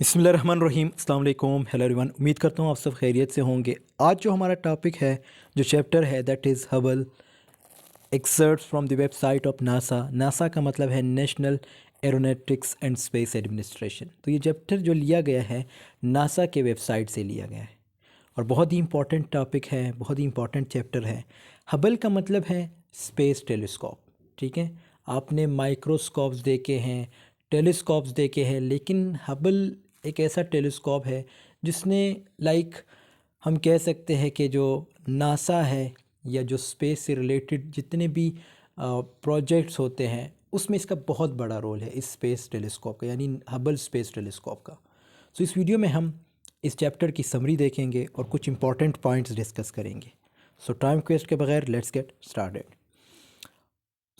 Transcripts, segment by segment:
बिस्मिल्लाहिर्रहमानिर्रहीम अस्सलाम वालेकुम हेलो एवरीवन। उम्मीद करता हूँ आप सब खैरियत से होंगे। आज जो हमारा टॉपिक है, जो चैप्टर है, that is Hubble exerts from the website of NASA. NASA का मतलब है national aeronautics and space administration. तो ये चैप्टर जो लिया गया है नासा के वेबसाइट से लिया गया है और बहुत ही इंपॉर्टेंट टॉपिक है, बहुत ही इंपॉर्टेंट चैप्टर है। हबल का मतलब है स्पेस टेलीस्कोप। ठीक है, आपने माइक्रोस्कोप्स देखे हैं, टेलीस्कोप्स देखे हैं, लेकिन हबल एक ऐसा टेलीस्कोप है जिसने हम कह सकते हैं कि जो नासा है या जो स्पेस से रिलेटेड जितने भी प्रोजेक्ट्स होते हैं उसमें इसका बहुत बड़ा रोल है, इस स्पेस टेलीस्कोप का, यानी हबल स्पेस टेलीस्कोप का। सो इस वीडियो में हम इस चैप्टर की समरी देखेंगे और कुछ इंपॉर्टेंट पॉइंट्स डिस्कस करेंगे। सो टाइम वेस्ट के बगैर लेट्स गेट स्टार्टेड।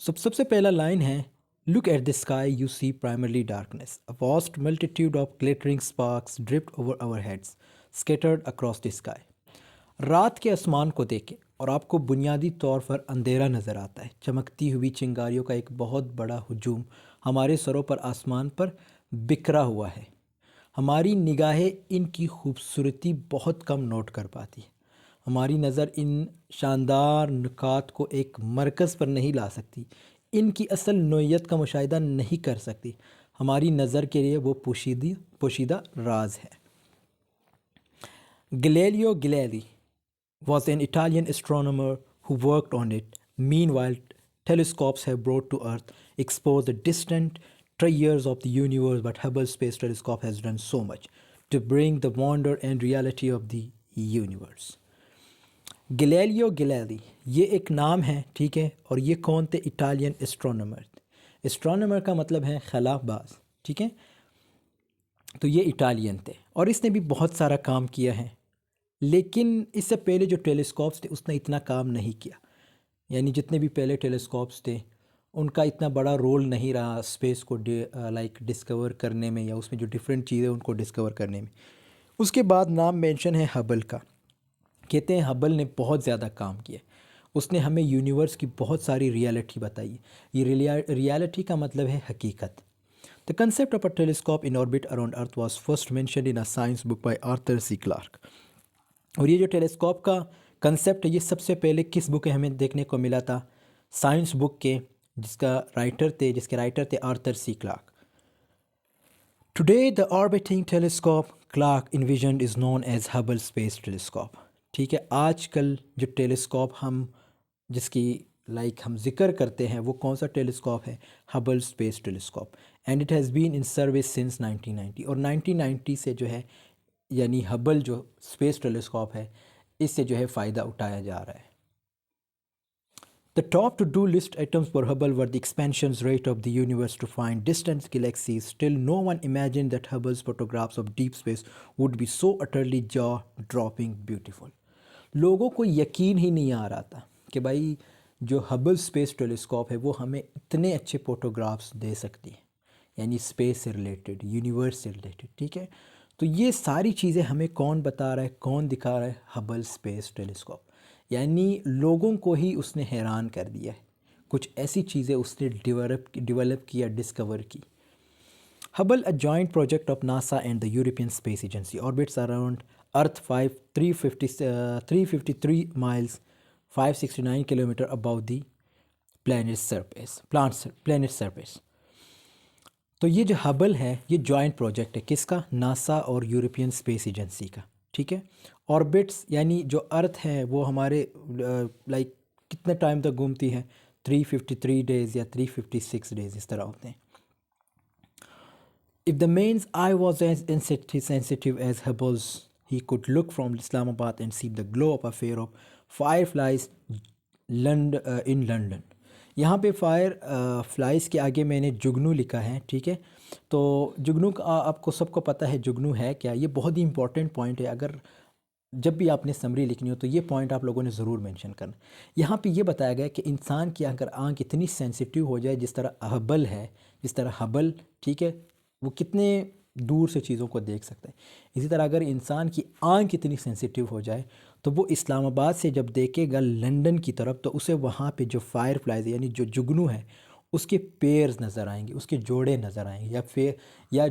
सबसे पहला लाइन है, look at the sky you see primarily darkness, a vast multitude of glittering sparks drift over our heads scattered across the sky. रात के आसमान को देखें और आपको बुनियादी तौर पर अंधेरा नज़र आता है। चमकती हुई चिंगारियों का एक बहुत बड़ा हुजूम हमारे सरों पर आसमान पर बिखरा हुआ है। हमारी निगाहें इनकी खूबसूरती बहुत कम नोट कर पाती है। हमारी नज़र इन शानदार नुकात को एक मरकज़ पर नहीं ला सकती, इनकी असल नोयत का मुशाहिदा नहीं कर सकती। हमारी नज़र के लिए वो पोशीदा राज है। Galileo Galilei was an Italian astronomer who worked on it. Meanwhile, telescopes have brought to Earth, exposed the distant treasures of the universe, but Hubble Space Telescope has done so much to bring the wonder and reality of the universe. Galileo Galilei ये एक नाम है, ठीक है, और ये कौन थे? Italian astronomer. एस्ट्रोनॉमर का मतलब है खलाबाज, ठीक है। तो ये इटालियन थे और इसने भी बहुत सारा काम किया है, लेकिन इससे पहले जो टेलीस्कोप्स थे उसने इतना काम नहीं किया। यानी जितने भी पहले टेलीस्कोप्स थे उनका इतना बड़ा रोल नहीं रहा स्पेस को डिस्कवर करने में, या उसमें जो डिफरेंट चीज़ें उनको डिस्कवर करने में। उसके बाद नाम मेंशन है हबल का। कहते हैं हबल ने बहुत ज़्यादा काम किया, उसने हमें यूनिवर्स की बहुत सारी रियलिटी बताई। ये रियलिटी का मतलब है हकीकत। The concept of a telescope in orbit around earth was first mentioned in a science book by Arthur C Clarke. और ये जो टेलीस्कोप का कंसेप्ट है ये सबसे पहले किस बुक में हमें देखने को मिला था? साइंस बुक के, जिसके राइटर थे Arthur C Clarke. Today the orbiting telescope Clarke envisioned is known as Hubble space telescope. ठीक है, आजकल जो टेलीस्कोप हम जिसकी हम जिक्र करते हैं वो कौन सा टेलीस्कोप है? Hubble space telescope. And it has been in service since 1990। और 1990 से जो है, यानी हबल जो स्पेस टेलीस्कोप है इससे जो है फ़ायदा उठाया जा रहा है। The top to do list items for Hubble were the expansion rate of the universe to find distant galaxies. Still no one imagine that Hubble's photographs of deep space would be so utterly jaw dropping beautiful. लोगों को यकीन ही नहीं आ रहा था कि भाई जो Hubble space telescope है वो हमें इतने अच्छे फोटोग्राफ्स दे सकती है, यानी स्पेस से रिलेटेड, यूनिवर्स से रिलेटेड। ठीक है, तो ये सारी चीज़ें हमें कौन बता रहा है, कौन दिखा रहा है? Hubble space telescope. यानी लोगों को ही उसने हैरान कर दिया है, कुछ ऐसी चीज़ें उसने डेवलप किया, डिस्कवर की। Hubble, a joint project of NASA and the European Space Agency, orbits around Earth 353 miles, 569 kilometer above the planet surface. तो ये जो हबल है ये जॉइंट प्रोजेक्ट है, किसका? नासा और यूरोपियन स्पेस एजेंसी का। ठीक है, ऑर्बिट्स यानी जो अर्थ है वो हमारे कितने टाइम तक घूमती है? 353 डेज़ या 356 डेज़ इस तरह होते हैं। If the man's eye was as sensitive as Hubble's, he could look from Islamabad and see the glow of a pair of fireflies in London. यहाँ पे फायर फ्लाइज के आगे मैंने जुगनू लिखा है, ठीक है। तो जुगनू का आपको सबको पता है जुगनू है क्या? ये बहुत ही इंपॉर्टेंट पॉइंट है। अगर जब भी आपने समरी लिखनी हो तो ये पॉइंट आप लोगों ने ज़रूर मेंशन करना। यहाँ पे ये बताया गया कि इंसान की अगर आँख इतनी सेंसिटिव हो जाए जिस तरह हबल है, जिस तरह हबल, ठीक है, वो कितने दूर से चीज़ों को देख सकते हैं। इसी तरह अगर इंसान की आँख इतनी सेंसिटिव हो जाए तो वो इस्लामाबाद से जब देखेगा लंदन की तरफ तो उसे वहाँ पे जो फायर फ्लाइज यानी जो जुगनू है उसके पेयर्स नज़र आएंगे, उसके जोड़े नज़र आएंगे, या फिर या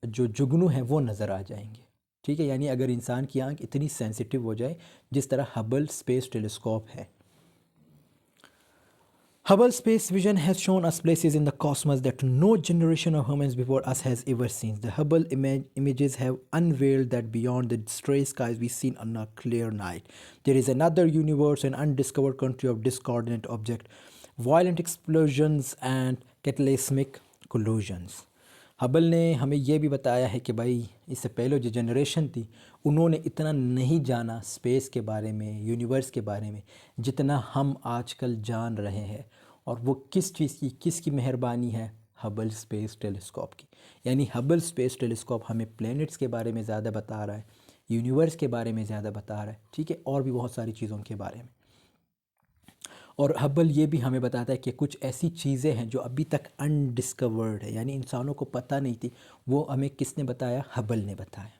जो जुगनू हैं वो नज़र आ जाएंगे। ठीक है, यानी अगर इंसान की आंख इतनी सेंसिटिव हो जाए जिस तरह हबल स्पेस टेलीस्कोप है। Hubble Space Vision has shown us places in the cosmos that no generation of humans before us has ever seen. The Hubble images have unveiled that beyond the stray skies we see on a clear night, there is another universe, an undiscovered country of discordant objects, violent explosions, and cataclysmic collisions. Hubble ने हमें यह भी बताया है कि भाई इससे पहले जो जनरेशन थी उन्होंने इतना नहीं जाना स्पेस के बारे में, यूनिवर्स के बारे में, जितना हम आजकल जान रहे हैं। और वो किस चीज़ की, किसकी मेहरबानी है? हबल स्पेस टेलीस्कोप की। यानी हबल स्पेस टेलीस्कोप हमें प्लैनेट्स के बारे में ज़्यादा बता रहा है, यूनिवर्स के बारे में ज़्यादा बता रहा है, ठीक है, और भी बहुत सारी चीज़ों के बारे में। और हबल ये भी हमें बताता है कि कुछ ऐसी चीज़ें हैं जो अभी तक अनडिस्कवर्ड है, यानी इंसानों को पता नहीं थी, वो हमें किसने बताया? हबल ने बताया।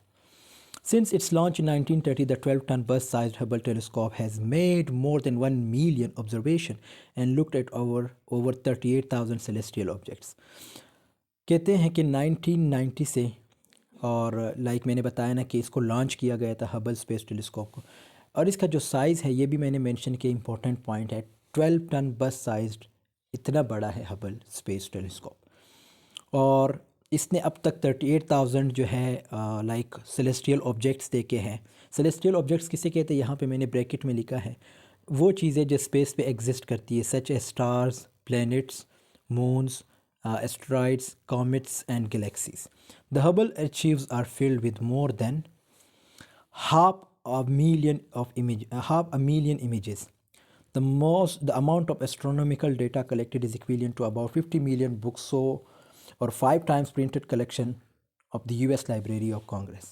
Since its launch in 1930, the 12-ton bus-sized Hubble telescope has made more than 1 million observations and looked at over 38,000 celestial objects. कहते हैं कि 1990 से, और मैंने बताया ना कि इसको लॉन्च किया गया था हबल स्पेस टेलीस्कोप को, और इसका जो साइज़ है ये भी मैंने मेंशन किया, इंपॉर्टेंट पॉइंट है, 12 टन बस साइज्ड, इतना बड़ा है हबल स्पेस टेलीस्कोप। और इसने अब तक 38,000 जो है सेलेस्टियल ऑब्जेक्ट्स देखे हैं। सेलेस्टियल ऑब्जेक्ट्स किसे कहते हैं? यहाँ पे मैंने ब्रैकेट में लिखा है वो चीज़ें जो स्पेस पे एग्जिस्ट करती है, such as stars, planets, moons, asteroids, comets and galaxies. The Hubble achieves are filled with more than half a million images. The amount of astronomical data collected is equivalent to about 50 million books, or 5 times printed collection of the US Library of Congress.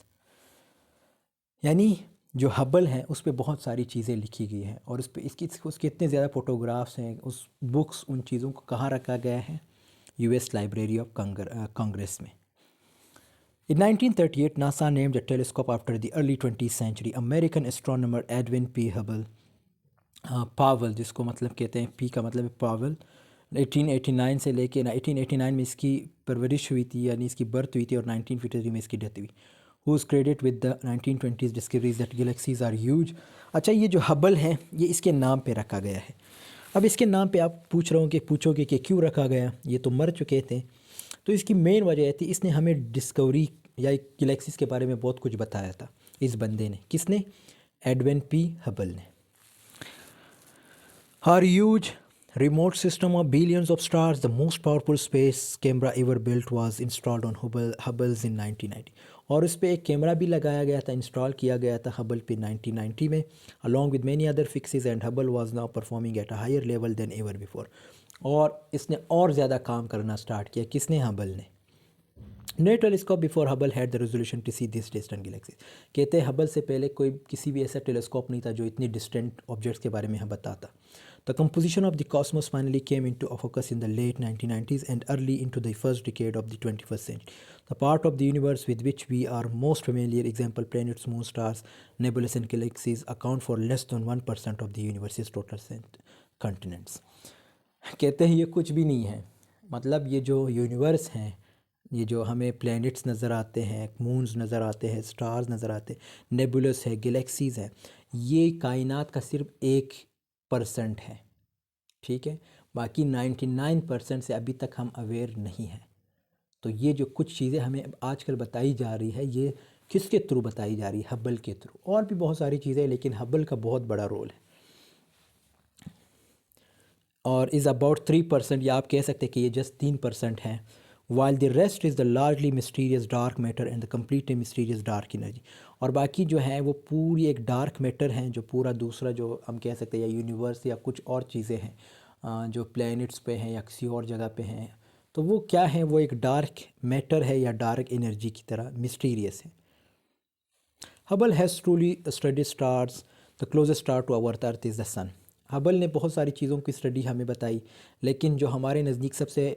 यानी जो Hubble है उस पर बहुत सारी चीज़ें लिखी गई हैं, और उस पर उसके इतने ज़्यादा फ़ोटोग्राफ्स हैं, उस बुक्स, उन चीज़ों को कहाँ रखा गया है? US Library of Congress में। In 1938, NASA named the telescope after the early 20th century American astronomer Edwin P. Hubble. पावल, जिसको मतलब कहते हैं, पी का मतलब है पावल। 1889 से लेके 1889 में इसकी परवरिश हुई थी, यानी इसकी बर्थ हुई थी, और 1953 में इसकी डेथ हुई। Who is credit with the 1920s discoveries that galaxies are huge. अच्छा, ये जो हबल है ये इसके नाम पे रखा गया है। अब इसके नाम पे आप पूछोगे कि क्यों रखा गया, ये तो मर चुके थे। तो इसकी मेन वजह थी, इसने हमें डिस्कवरी या गैलेक्सीज के बारे में बहुत कुछ बताया था इस बंदे ने। किसने? एडविन पी हबल ने। Our huge remote system of billions of stars, the most powerful space camera ever built, was installed on Hubble's in 1990. और उस पर एक कैमरा भी लगाया गया था, इंस्टॉल किया गया था हबल पे 1990 में, along with many other fixes, and Hubble was now performing at a higher level than ever before. और इसने और ज़्यादा काम करना स्टार्ट किया। किसने? हबल ने। No telescope before Hubble had the resolution to see this distant galaxies. कहते हैं हबल से पहले कोई किसी भी ऐसा टेलीस्कोप नहीं था जो इतनी डिस्टेंट ऑब्जेक्ट्स के बारे में हमें बताता। The composition of the cosmos finally came into focus in the late 1990s and early into the first decade of the 21st century. The part of the universe with which we are most familiar, example planets, moons, stars, nebulas and galaxies, account for less than 1% of the universe's total continents. कहते हैं ये कुछ भी नहीं है, मतलब ये जो यूनिवर्स हैं, ये जो हमें प्लैनेट्स नज़र आते हैं, मून्स नज़र आते हैं, स्टार्स नज़र आते हैं, नेबुलस है, गैलेक्सीज़ हैं, ये कायनात का सिर्फ 1% है, ठीक है। बाकी 99% से अभी तक हम अवेयर नहीं हैं। तो ये जो कुछ चीज़ें हमें आजकल बताई जा रही है, ये किसके थ्रू बताई जा रही है? हबल के थ्रू। और भी बहुत सारी चीज़ें, लेकिन हबल का बहुत बड़ा रोल है। और इज़ अबाउट 3%, या आप कह सकते हैं कि ये जस्ट 3% है, while the rest is the largely mysterious dark matter and the completely mysterious dark energy. और बाकी जो है वो पूरी एक डार्क मैटर हैं, जो पूरा दूसरा जो हम कह सकते हैं, या यूनिवर्स या कुछ और चीज़ें हैं जो प्लैनेट्स पे हैं या किसी और जगह पे हैं, तो वो क्या है? वो एक डार्क मैटर है या डार्क एनर्जी की तरह मिस्टीरियस है। Hubble has truly study stars, the closest star to our earth is the sun. Hubble ने बहुत सारी चीज़ों की स्टडी हमें बताई, लेकिन जो हमारे नज़दीक सबसे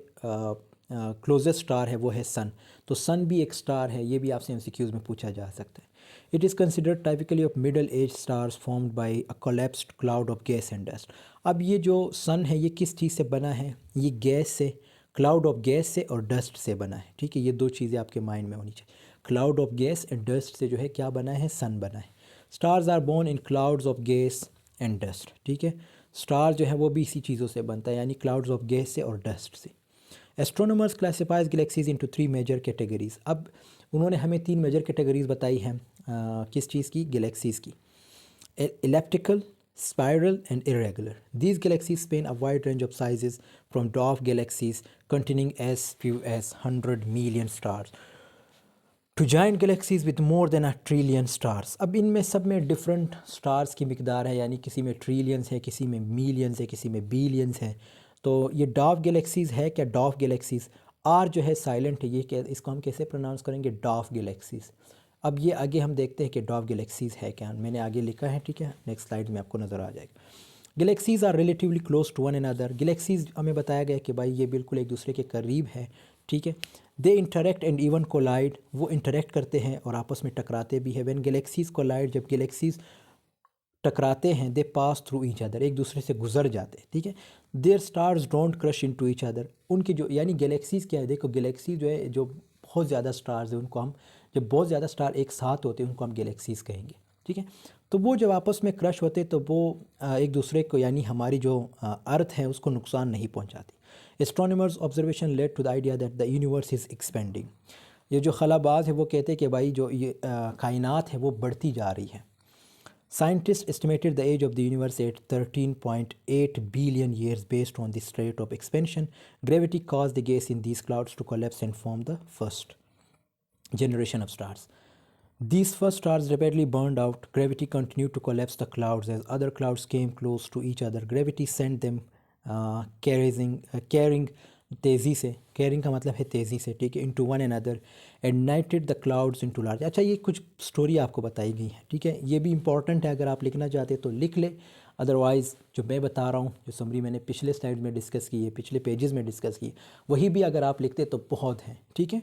क्लोजेस्ट स्टार है वो है सन। तो सन भी एक स्टार है, ये भी आपसे एमसीक्यूज़ में पूछा जा सकता है। It is considered typically of middle age stars formed by a collapsed cloud of gas and dust. अब ये जो सन है ये किस चीज़ से बना है? ये गैस से, क्लाउड ऑफ गैस से और डस्ट से बना है। ठीक है, ये दो चीज़ें आपके माइंड में होनी चाहिए। Cloud of gas and dust से जो है क्या बना है, सन बना है। Stars are born in clouds of gas and dust. ठीक है, स्टार जो है वो भी इसी चीज़ों से बनता है, यानी क्लाउड्स ऑफ गैस से और डस्ट से। Astronomers classifies galaxies into 3 major categories. अब उन्होंने हमें 3 मेजर कैटेगरीज बताई हैं किस चीज़ की, गैलेक्सीज़ की। elliptical, spiral, and irregular. These galaxies span a wide range of sizes from dwarf galaxies containing as few as 100 million stars to giant galaxies with more than a trillion stars. अब इनमें सब में different stars की मिकदार है, यानी किसी में trillions है, किसी में मिलियंस है, किसी में बिलियंस है। तो ये डॉफ गैलेक्सीज़ है क्या, डॉफ गैलेक्सीज़। आर जो है साइलेंट है, ये क्या, इसको हम कैसे प्रोनाउंस करेंगे, डॉफ गैलेक्सीज़। अब ये आगे हम देखते हैं कि डॉफ गैलेक्सीज़ है क्या, मैंने आगे लिखा है। ठीक है, नेक्स्ट स्लाइड में आपको नज़र आ जाएगा। Galaxies are relatively close to one another. Galaxies हमें बताया गया कि भाई ये बिल्कुल एक दूसरे के करीब है। ठीक है, they interact and even collide, वो इंटरेक्ट करते हैं और आपस में टकराते भी है। व्हेन गैलेक्सीज़ कोलाइड, जब गैलेक्सीज़ टकराते हैं, they pass through each other, एक दूसरे से गुजर जाते हैं। ठीक है, their stars don't crash into each other. उनकी जो, यानी गैलेक्सीज़ क्या है, देखो गैलेक्सी जो है, जो बहुत ज़्यादा स्टार्स है उनको हम, जब बहुत ज़्यादा स्टार एक साथ होते हैं उनको हम गैलेक्सीज़ कहेंगे। ठीक है, तो वो जब आपस में क्रश होते तो वो एक दूसरे को, यानी हमारी जो अर्थ है उसको नुकसान नहीं पहुंचाती। Astronomers observation led to the idea that the universe is expanding. ये जो खलाबाज है वो कहते हैं कि भाई जो ये कायनात है वो बढ़ती जा रही है। Scientists estimated the age of the universe at 13.8 billion years based on this rate of expansion. Gravity caused the gas in these clouds to collapse and form the first generation of stars. These first stars rapidly burned out. Gravity continued to collapse the clouds as other clouds came close to each other. Gravity sent them carrying तेज़ी से, carrying का मतलब है तेज़ी से, ठीक है, into one another and नाइटेड the clouds into large. अच्छा, ये कुछ स्टोरी आपको बताई गई है। ठीक है, ये भी इंपॉर्टेंट है, अगर आप लिखना चाहते तो लिख ले, अदरवाइज़ जो मैं बता रहा हूँ, जो समरी मैंने पिछले स्लाइड में डिस्कस की है, पिछले पेजेस में डिस्कस की, वही भी अगर आप लिखते तो बहुत है। ठीक है,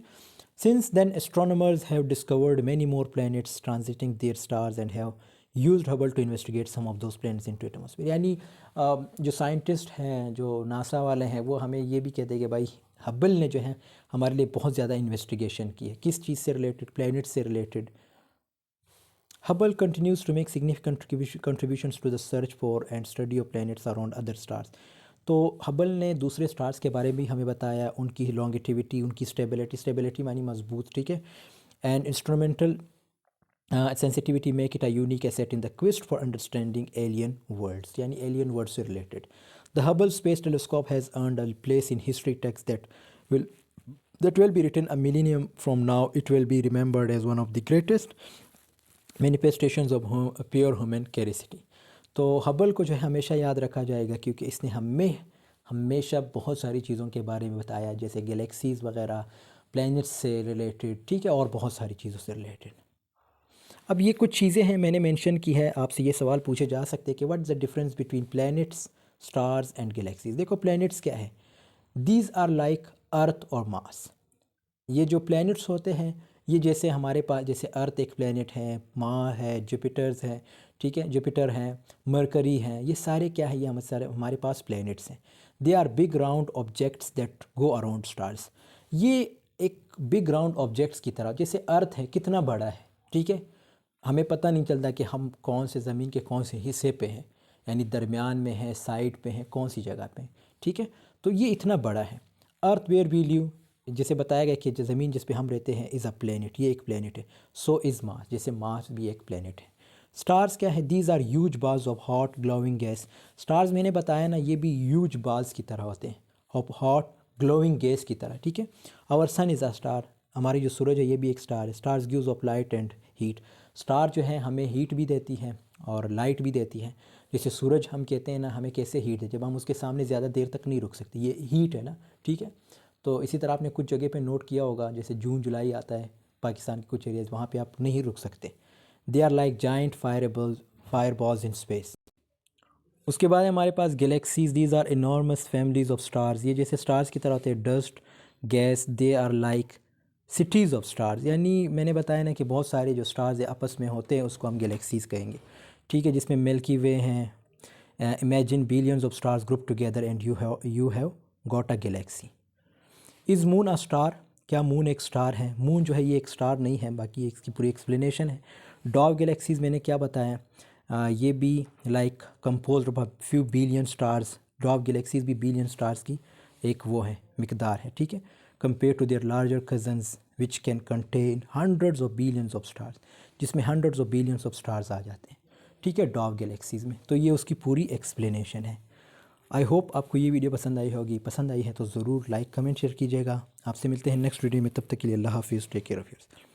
since then astronomers have discovered many more planets transiting their stars and have used Hubble to investigate some of those planets into atmosphere. यानी जो साइंटिस्ट हैं, जो नासा वाले हैं, वो हमें ये भी कहते हैं कि भाई हबल ने जो है हमारे लिए बहुत ज़्यादा इन्वेस्टिगेशन की है। किस चीज़ से रिलेटेड, प्लैनेट से related. Hubble continues to make significant contributions to the search for and study of planets around other stars. तो हबल ने दूसरे स्टार्स के बारे में भी हमें बताया, उनकी लॉन्गिटिविटी, उनकी स्टेबिलिटी मानी मजबूत। ठीक है, and instrumental sensitivity make it a unique asset in the quest for understanding alien worlds, यानी एलियन वर्ल्ड से रिलेटेड। The Hubble space telescope has earned a place in history text that will be written a millennium from now. It will be remembered as one of the greatest manifestations of pure human capacity. तो Hubble को जो है हमेशा याद रखा जाएगा, क्योंकि इसने हमेशा बहुत सारी चीज़ों के बारे में बताया, जैसे गैलेक्सीज़ वगैरह, प्लैनेट्स से रिलेटेड। ठीक है, और बहुत सारी चीज़ों से रिलेटेड। अब ये कुछ चीज़ें हैं मैंने मेंशन की है, आपसे ये सवाल पूछे जा सकते हैं कि what is the difference between planets, stars and galaxies. देखो प्लैनेट्स क्या है, दीज आर लाइक अर्थ और मार्स। ये जो प्लैनेट्स होते हैं, ये जैसे हमारे पास, जैसे अर्थ एक प्लैनेट है, माँ है, जुपिटर्स है, ठीक है, जुपिटर है, मरकरी है, ये सारे क्या है, ये हमारे पास प्लैनेट्स हैं। They are big round objects that go around stars. ये एक बिग राउंड ऑब्जेक्ट्स की तरह, जैसे अर्थ है कितना बड़ा है, ठीक है, हमें पता नहीं चलता कि हम कौन से ज़मीन के कौन से हिस्से पे हैं, यानी दरमियान में है, साइड पे हैं, कौन सी जगह पे हैं। ठीक है, तो ये इतना बड़ा है। अर्थ वेयर वी लिव, जैसे बताया गया कि जो ज़मीन जिस पे हम रहते हैं इज़ अ प्लेनेट, ये एक प्लेनेट है। सो इज़ मार्स, जैसे मार्स भी एक प्लेनेट है। स्टार्स क्या है, these are huge balls of hot glowing gas. Stars मैंने बताया ना, ये भी ह्यूज बाल्स की तरह होते हैं, ऑफ हॉट ग्लोइंग गैस की तरह। ठीक है, our sun is a star, हमारी जो सूरज है ये भी एक स्टार है। Stars gives off light and heat, star जो है हमें हीट भी देती है और लाइट भी देती है। जैसे सूरज हम कहते हैं ना, हमें कैसे हीट है, जब हम उसके सामने ज़्यादा देर तक नहीं रुक सकते, ये हीट है ना। ठीक है, तो इसी तरह आपने कुछ जगह पे नोट किया होगा, जैसे जून जुलाई आता है पाकिस्तान के कुछ एरियाज, वहाँ पे आप नहीं रुक सकते। They are like giant fire balls in space. उसके बाद हमारे पास galaxies, these are enormous families of stars. ये जैसे स्टार्स की तरह होते हैं, dust gas, they are like cities of stars. यानी मैंने बताया ना कि बहुत सारे जो स्टार्स आपस में होते हैं उसको हम गैलेक्सीज कहेंगे। ठीक है, जिसमें मिल्की वे हैं। Imagine billions of stars group together and you have got a Galaxy. Is moon a star, क्या मून एक स्टार है? मून जो है ये एक स्टार नहीं है, बाकी इसकी पूरी एक्सप्लेनेशन है। डॉव गैलेक्सीज़ मैंने क्या बताया, ये भी like compose of few billion stars. डॉव गैलेक्सीज़ भी बिलियन स्टार्स की एक वो है, मिकदार है, ठीक है। Compare to their larger cousins which can contain hundreds of billions of stars, जिसमें hundreds of billions of stars आ जाते हैं, ठीक है, डॉव गैलेक्सीज़ में। तो ये उसकी पूरी एक्सप्लेनेशन है। आई होप आपको ये वीडियो पसंद आई होगी। पसंद आई है तो ज़रूर लाइक कमेंट शेयर कीजिएगा। आपसे मिलते हैं नेक्स्ट वीडियो में, तब तक के लिए अल्लाह हाफिज़, टेक केयर ऑफ़ योरसेल्फ।